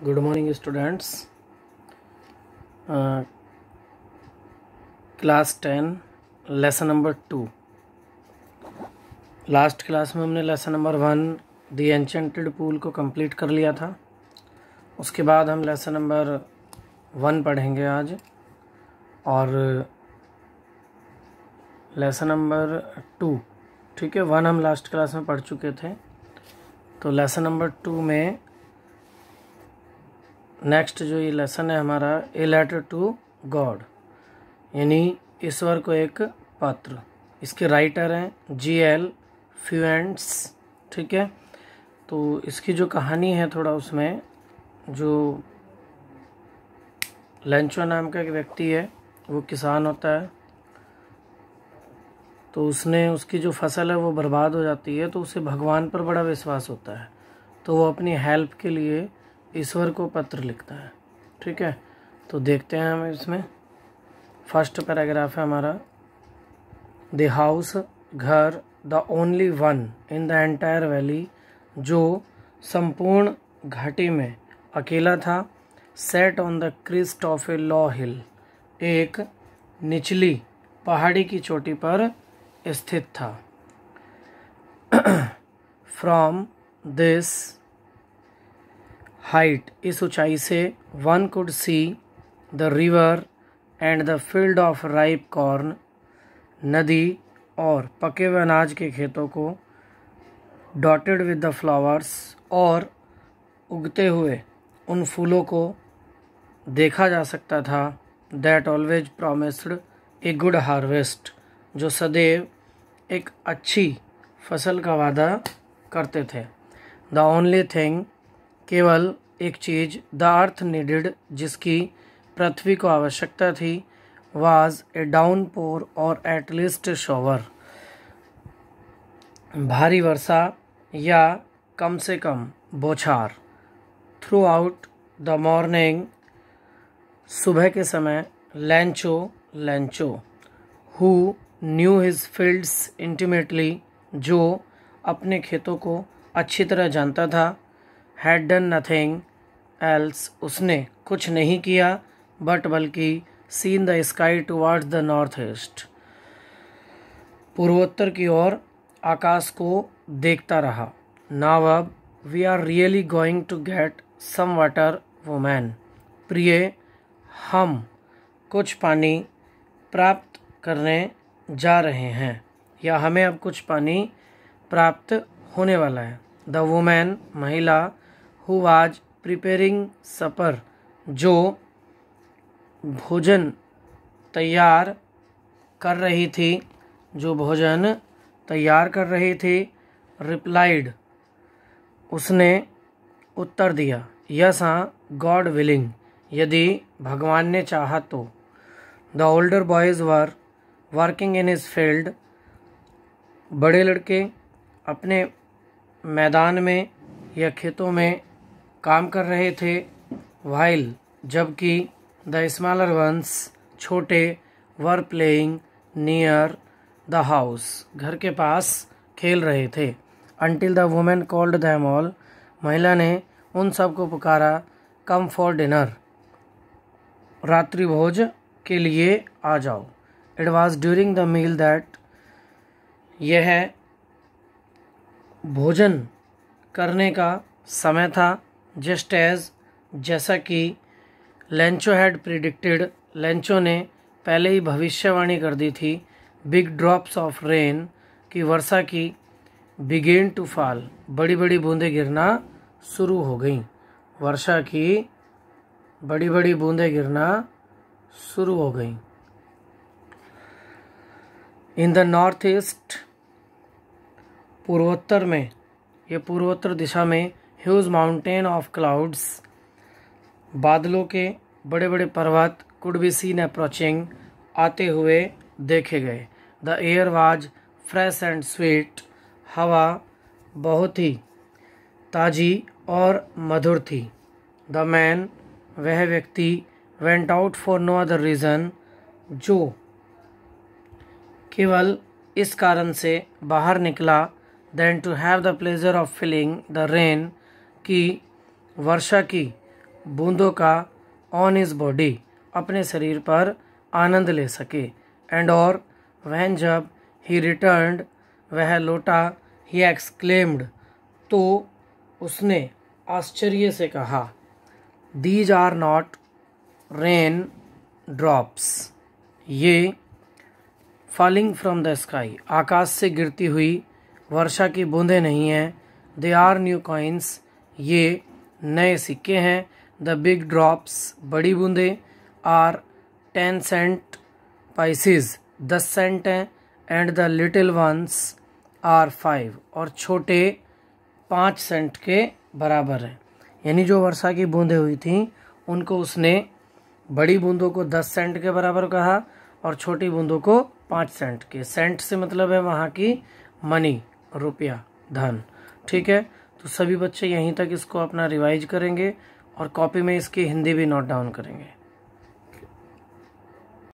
Good morning students. Class 10 lesson number 2। Last class में हमने lesson number 1 the enchanted pool को complete कर लिया था। उसके बाद हम लेसन नंबर 1 पढ़ेंगे आज, और लेसन नंबर 2, ठीक है। 1 हम लास्ट क्लास में पढ़ चुके थे, तो लेसन नंबर 2 में नेक्स्ट जो ये लेसन है हमारा, ए लेटर टू गॉड, यानी ईश्वर को एक पत्र। इसके राइटर हैं G.L. फ्यूएंट्स, ठीक है। तो इसकी जो कहानी है थोड़ा, उसमें जो लेंचो नाम का एक व्यक्ति है, वो किसान होता है। तो उसकी जो फसल है वो बर्बाद हो जाती है, तो उसे भगवान पर बड़ा विश्वास होता है। तो वो अपनी हेल्प के लिए ईश्वर को पत्र लिखता है, ठीक है। तो देखते हैं हम इसमें। फर्स्ट पैराग्राफ है हमारा, द हाउस, घर, the only one in the entire valley, जो संपूर्ण घाटी में अकेला था, set on the crest of a low hill, एक निचली पहाड़ी की चोटी पर स्थित था। फ्रॉम दिस हाइट, इस ऊंचाई से, one could see the river and the field of ripe corn, नदी और पके हुए अनाज के खेतों को, डॉटेड विद द फ्लावर्स, और उगते हुए उन फूलों को देखा जा सकता था, that always promised a good harvest, जो सदैव एक अच्छी फसल का वादा करते थे। द ओनली थिंग, केवल एक चीज़, द अर्थ नीडेड, जिसकी पृथ्वी को आवश्यकता थी, वाज ए डाउनपोर और एट लीस्ट शॉवर, भारी वर्षा या कम से कम बौछार। थ्रू आउट द मॉर्निंग, सुबह के समय, Lencho who knew his fields intimately, जो अपने खेतों को अच्छी तरह जानता था, हैड डन नथिंग एल्स, उसने कुछ नहीं किया, बट बल्कि seen the sky towards the north east, पूर्वोत्तर की ओर आकाश को देखता रहा। नाउ अब, we are really going to get some water woman, प्रिय, हम कुछ पानी प्राप्त करने जा रहे हैं, या हमें अब कुछ पानी प्राप्त होने वाला है। द वुमैन, महिला, हु वाज प्रिपेयरिंग सपर, जो भोजन तैयार कर रही थी, रिप्लाइड, उसने उत्तर दिया, यस हाँ, गॉड विलिंग, यदि भगवान ने चाहा तो। The older boys were working in his field, बड़े लड़के अपने मैदान में या खेतों में काम कर रहे थे, वाइल, जबकि द स्मॉलर वंस, छोटे, were playing near the house, घर के पास खेल रहे थे। Until the women called them all, महिला ने उन सब को पुकारा, कम फॉर डिनर, रात्रि भोज के लिए आ जाओ। It was during the meal that, यह भोजन करने का समय था, जस्ट एज, जैसा कि, लेंचो हैड प्रिडिक्टेड, लेंचो ने पहले ही भविष्यवाणी कर दी थी, बिग ड्रॉप्स ऑफ रेन, की वर्षा की, बिगेन टू फॉल, बड़ी बड़ी बूंदें गिरना शुरू हो गईं, वर्षा की बड़ी बड़ी बूंदें गिरना शुरू हो गईं। इन द नॉर्थ ईस्ट, पूर्वोत्तर में, ये पूर्वोत्तर दिशा में, ह्यूज माउंटेन ऑफ क्लाउड्स, बादलों के बड़े बड़े पर्वत, कुड बी सीन अप्रोचिंग, आते हुए देखे गए। The air was fresh and sweet, हवा बहुत ही ताजी और मधुर थी। द मैन, वह व्यक्ति, went out for no other reason, जो केवल इस कारण से बाहर निकला, than to have the pleasure of feeling the rain, की वर्षा की बूंदों का ऑन हिज बॉडी, अपने शरीर पर आनंद ले सके। एंड और वहन जब ही रिटर्न्ड, वह लौटा, ही एक्सक्लेम्ड, तो उसने आश्चर्य से कहा, these are not rain drops, ये फॉलिंग फ्रॉम द स्काई, आकाश से गिरती हुई वर्षा की बूंदें नहीं हैं। दे आर न्यू कॉइन्स, ये नए सिक्के हैं। द बिग ड्रॉप्स, बड़ी बूंदें, आर 10 सेंट पाइसेस, 10 सेंट हैं। And the little ones are 5, और छोटे 5 सेंट के बराबर हैं। यानी जो वर्षा की बूंदें हुई थी उनको उसने बड़ी बूंदों को 10 सेंट के बराबर कहा और छोटी बूंदों को 5 सेंट के। सेंट से मतलब है वहाँ की मनी, रुपया, धन। ठीक है, तो सभी बच्चे यहीं तक इसको अपना रिवाइज करेंगे और कॉपी में इसकी हिंदी भी नोट डाउन करेंगे।